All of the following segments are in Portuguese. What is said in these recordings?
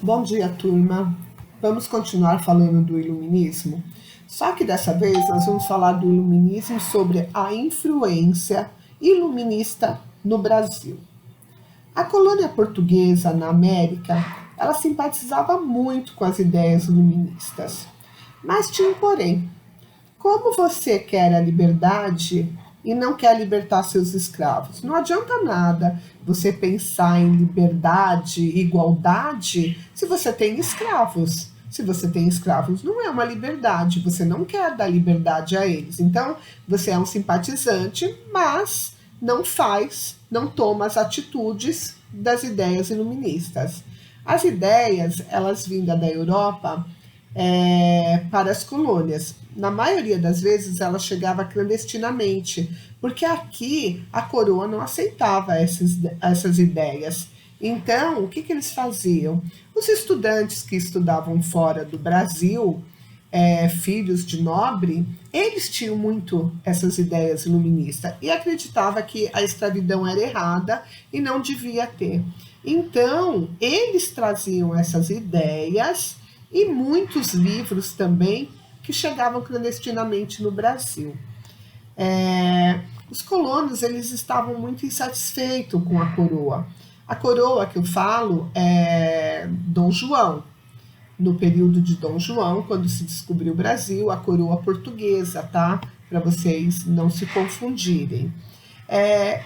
Bom dia, turma. Vamos continuar falando do iluminismo? Só que dessa vez nós vamos falar do iluminismo sobre a influência iluminista no Brasil. A colônia portuguesa na América, ela simpatizava muito com as ideias iluministas. Mas tinha um porém. Como você quer a liberdade e não quer libertar seus escravos? Não adianta nada você pensar em liberdade, igualdade, se você tem escravos. Se você tem escravos, não é uma liberdade, você não quer dar liberdade a eles. Então, você é um simpatizante, mas não toma as atitudes das ideias iluministas. As ideias, elas vindas da Europa, para as colônias. Na maioria das vezes, ela chegava clandestinamente, porque aqui a coroa não aceitava essas ideias. Então, o que eles faziam? Os estudantes que estudavam fora do Brasil, filhos de nobre, eles tinham muito essas ideias iluministas e acreditava que a escravidão era errada e não devia ter. Então, eles traziam essas ideias e muitos livros também que chegavam clandestinamente no Brasil. Os colonos, eles estavam muito insatisfeitos com a coroa. A coroa que eu falo é Dom João. No período de Dom João, quando se descobriu o Brasil, a coroa portuguesa, tá? Para vocês não se confundirem.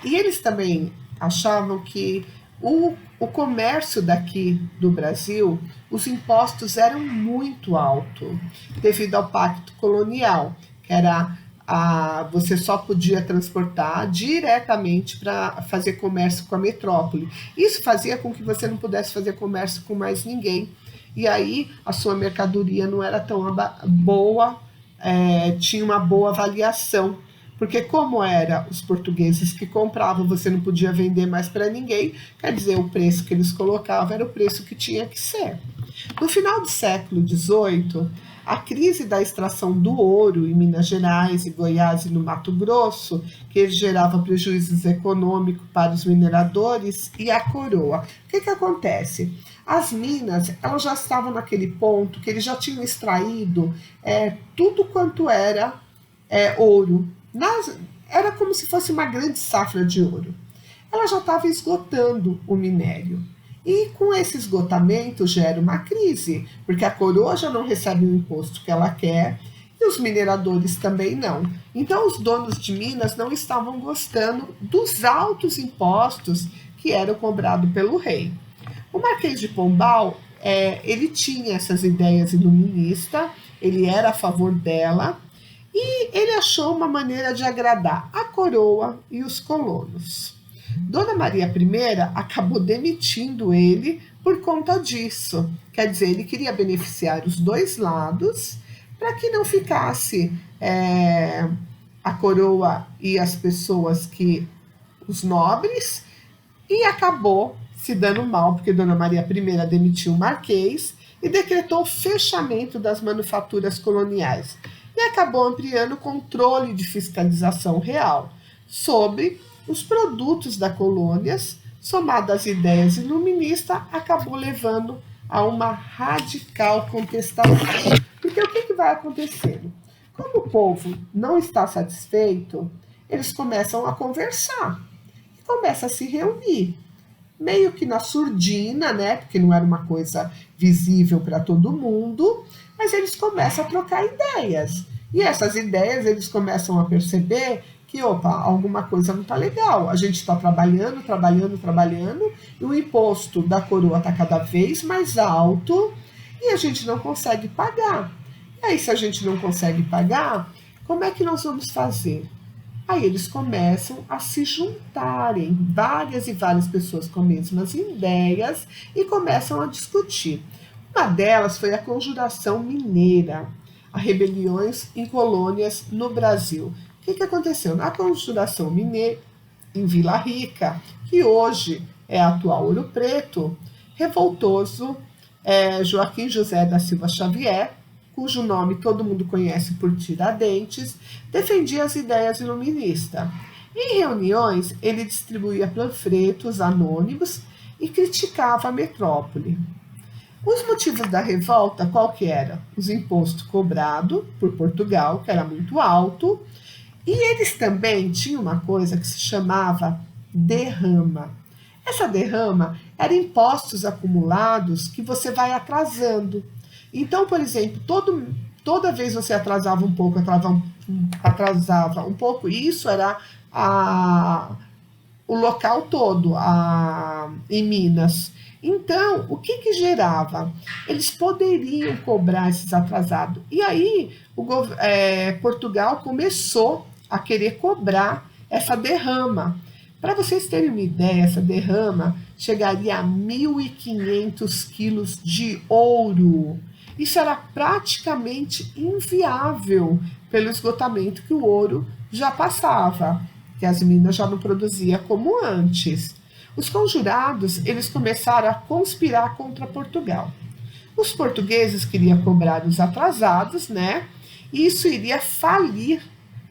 E eles também achavam que o comércio daqui do Brasil, os impostos eram muito altos, devido ao pacto colonial, que era você só podia transportar diretamente para fazer comércio com a metrópole. Isso fazia com que você não pudesse fazer comércio com mais ninguém. E aí a sua mercadoria não era tão boa, tinha uma boa avaliação. Porque como era os portugueses que compravam, você não podia vender mais para ninguém, quer dizer, o preço que eles colocavam era o preço que tinha que ser. No final do século XVIII, a crise da extração do ouro em Minas Gerais e Goiás e no Mato Grosso, que gerava prejuízos econômicos para os mineradores e a coroa. O que acontece? As minas, elas já estavam naquele ponto que eles já tinham extraído tudo quanto era ouro. Era como se fosse uma grande safra de ouro. Ela já estava esgotando o minério. E com esse esgotamento gera uma crise, porque a coroa já não recebe o imposto que ela quer e os mineradores também não. Então os donos de minas não estavam gostando dos altos impostos que eram cobrados pelo rei. O Marquês de Pombal, ele tinha essas ideias iluministas, ele era a favor dela, e ele achou uma maneira de agradar a coroa e os colonos. Dona Maria I acabou demitindo ele por conta disso. Quer dizer, ele queria beneficiar os dois lados para que não ficasse a coroa e as pessoas os nobres, e acabou se dando mal, porque Dona Maria I demitiu o Marquês e decretou o fechamento das manufaturas coloniais e acabou ampliando o controle de fiscalização real sobre os produtos das colônias, somado às ideias iluministas, acabou levando a uma radical contestação. Porque o que vai acontecendo? Como o povo não está satisfeito, eles começam a conversar, e começam a se reunir, meio que na surdina, né? Porque não era uma coisa visível para todo mundo, mas eles começam a trocar ideias. E essas ideias, eles começam a perceber que, alguma coisa não está legal. A gente está trabalhando, e o imposto da coroa está cada vez mais alto e a gente não consegue pagar. E aí, se a gente não consegue pagar, como é que nós vamos fazer? Aí eles começam a se juntarem, várias e várias pessoas com as mesmas ideias, e começam a discutir. Uma delas foi a Conjuração Mineira, a rebeliões em colônias no Brasil. O que aconteceu? Na Conjuração Mineira, em Vila Rica, que hoje é a atual Ouro Preto, revoltoso Joaquim José da Silva Xavier, cujo nome todo mundo conhece por Tiradentes, defendia as ideias iluministas. Em reuniões, ele distribuía panfletos anônimos e criticava a metrópole. Os motivos da revolta, qual que era? Os impostos cobrados por Portugal, que era muito alto, e eles também tinham uma coisa que se chamava derrama. Essa derrama era impostos acumulados que você vai atrasando. Então, por exemplo, toda vez você atrasava um pouco, atrasava um pouco, e isso era o local todo em Minas. Então, o que gerava? Eles poderiam cobrar esses atrasados. E aí, Portugal começou a querer cobrar essa derrama. Para vocês terem uma ideia, essa derrama chegaria a 1.500 quilos de ouro. Isso era praticamente inviável pelo esgotamento que o ouro já passava, que as minas já não produziam como antes. Os conjurados, eles começaram a conspirar contra Portugal. Os portugueses queriam cobrar os atrasados, né? E isso iria falir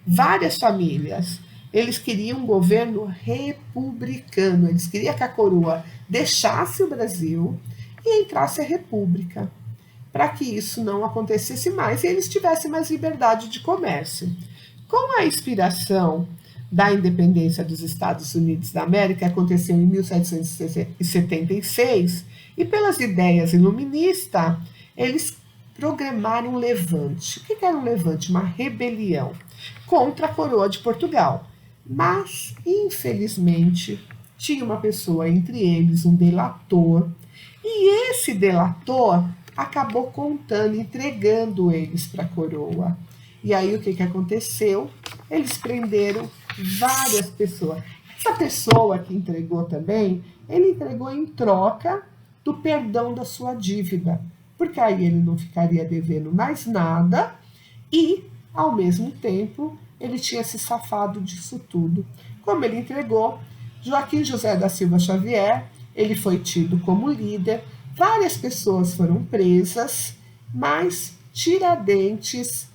várias famílias. Eles queriam um governo republicano, eles queriam que a coroa deixasse o Brasil e entrasse a república, para que isso não acontecesse mais e eles tivessem mais liberdade de comércio. Com a inspiração da independência dos Estados Unidos da América, que aconteceu em 1776, e pelas ideias iluministas, eles programaram um levante. O que era um levante? Uma rebelião contra a coroa de Portugal. Mas, infelizmente, tinha uma pessoa entre eles, um delator, e esse delator acabou contando, entregando eles para a coroa. E aí o que aconteceu? Eles prenderam várias pessoas. Essa pessoa que entregou também, ele entregou em troca do perdão da sua dívida, porque aí ele não ficaria devendo mais nada e, ao mesmo tempo, ele tinha se safado disso tudo. Como ele entregou, Joaquim José da Silva Xavier, ele foi tido como líder, várias pessoas foram presas, mas Tiradentes,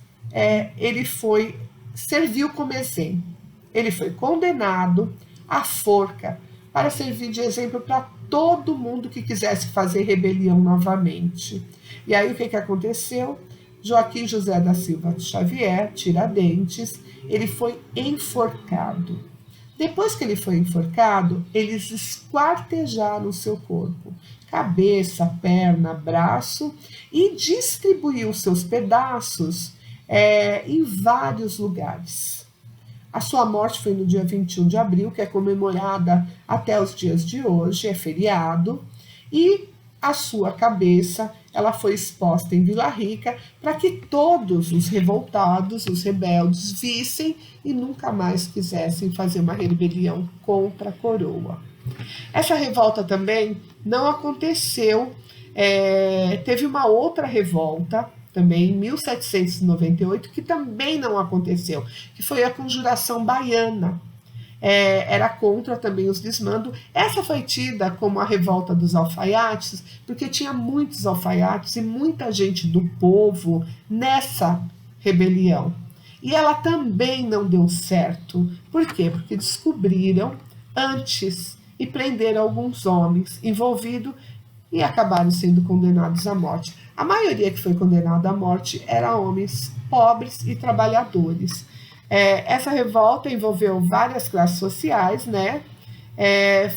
serviu como exemplo. Ele foi condenado à forca para servir de exemplo para todo mundo que quisesse fazer rebelião novamente. E aí o que aconteceu? Joaquim José da Silva Xavier, Tiradentes, ele foi enforcado. Depois que ele foi enforcado, eles esquartejaram o seu corpo, cabeça, perna, braço, e distribuiu seus pedaços em vários lugares. A sua morte foi no dia 21 de abril, que é comemorada até os dias de hoje, é feriado, e a sua cabeça ela foi exposta em Vila Rica para que todos os revoltados, os rebeldes, vissem e nunca mais quisessem fazer uma rebelião contra a coroa. Essa revolta também não aconteceu, teve uma outra revolta, também em 1798, que também não aconteceu, que foi a Conjuração Baiana. Era contra também os desmandos. Essa foi tida como a revolta dos alfaiates, porque tinha muitos alfaiates e muita gente do povo nessa rebelião. E ela também não deu certo. Por quê? Porque descobriram antes e prenderam alguns homens envolvidos e acabaram sendo condenados à morte. A maioria que foi condenada à morte era homens pobres e trabalhadores. Essa revolta envolveu várias classes sociais, né?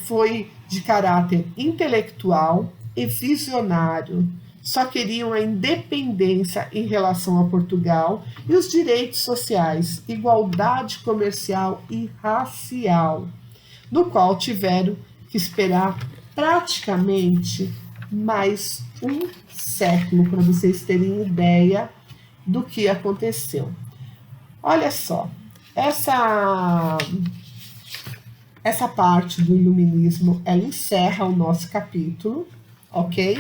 Foi de caráter intelectual e visionário. Só queriam a independência em relação a Portugal e os direitos sociais, igualdade comercial e racial, no qual tiveram que esperar praticamente mais um século para vocês terem ideia do que aconteceu. Olha só, essa parte do iluminismo, ela encerra o nosso capítulo, ok?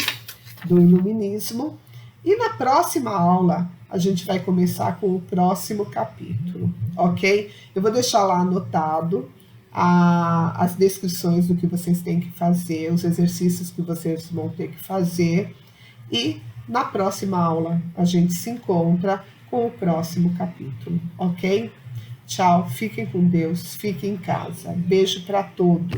Do iluminismo. E na próxima aula, a gente vai começar com o próximo capítulo, ok? Eu vou deixar lá anotado as descrições do que vocês têm que fazer, os exercícios que vocês vão ter que fazer. E na próxima aula, a gente se encontra com o próximo capítulo, ok? Tchau, fiquem com Deus, fiquem em casa. Beijo para todos.